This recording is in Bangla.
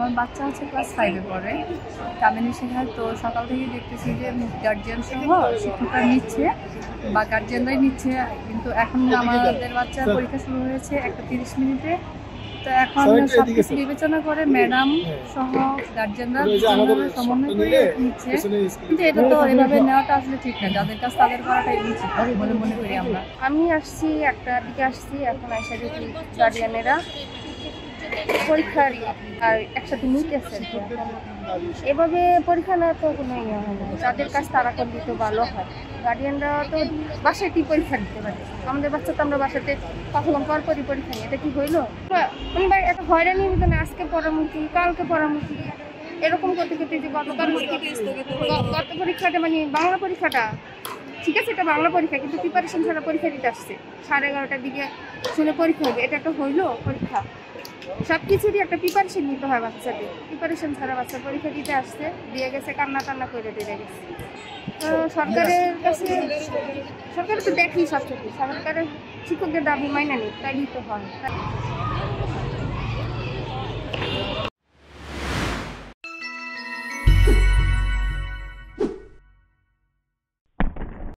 আমার বাচ্চা হচ্ছে ক্লাস 5-এ পড়ে, কামিনী শেখার। তো সকাল থেকে দেখতেছি যে গার্জিয়ান সহ শিক্ষকরা নিচ্ছে বা গার্জিয়ানরাই নিচ্ছে, কিন্তু এখন আমাদের বাচ্চার পরীক্ষা শুরু হয়েছে 1:30 মিনিটে। তো এখন সবকিছু বিবেচনা করে ম্যাডাম সহ গার্জিয়ানরা সমন্বয় করে নিচ্ছে, কিন্তু এটা তো এভাবে নেওয়াটা আসলে ঠিক না। যাদের কাছে তাদের করাটাই উচিত বলে মনে করি আমরা। আমি আসছি 1টার দিকে আসছি, এখন এসে দেখি গার্ডিয়ানেরা পরীক্ষার আর একসাথে নিতেছে। এভাবে পরীক্ষা নেওয়া তো কোনো ইয়ে হয় না, যাদের কাজ তারা করলে তো ভালো হয়। গার্ডিয়ানরা তো বাসাতেই পরীক্ষা দিতে পারে, আমাদের বাচ্চা তো আমরা বাসাতে কখন পরপরই পরীক্ষা নিই, এটা কি হইলো? মানে একটা হয়রানি হতো না, আজকে পড়ামুখী কালকে পড়ামুখী এরকম করতে করতে যে গত পরীক্ষাটা মানে বাংলা পরীক্ষাটা ঠিক আছে, এটা বাংলা পরীক্ষা, কিন্তু প্রিপারেশন ছাড়া পরীক্ষা দিতে আসছে। 11:30টার দিকে শুনে পরীক্ষা হবে, এটা একটা হইলো পরীক্ষা? সব কিছুরই একটা প্রিপারেশন নিতে হয় বাচ্চাদের, প্রিপারেশন ছাড়া বাচ্চা পরীক্ষা দিতে আসছে, দিয়ে গেছে কান্না করে দিয়ে গেছে। তো সরকারের কাছে সরকার তো দেখি সব কিছু, সরকারের শিক্ষকদের দাবি মাইনা নেই, তাই দিতে হয়।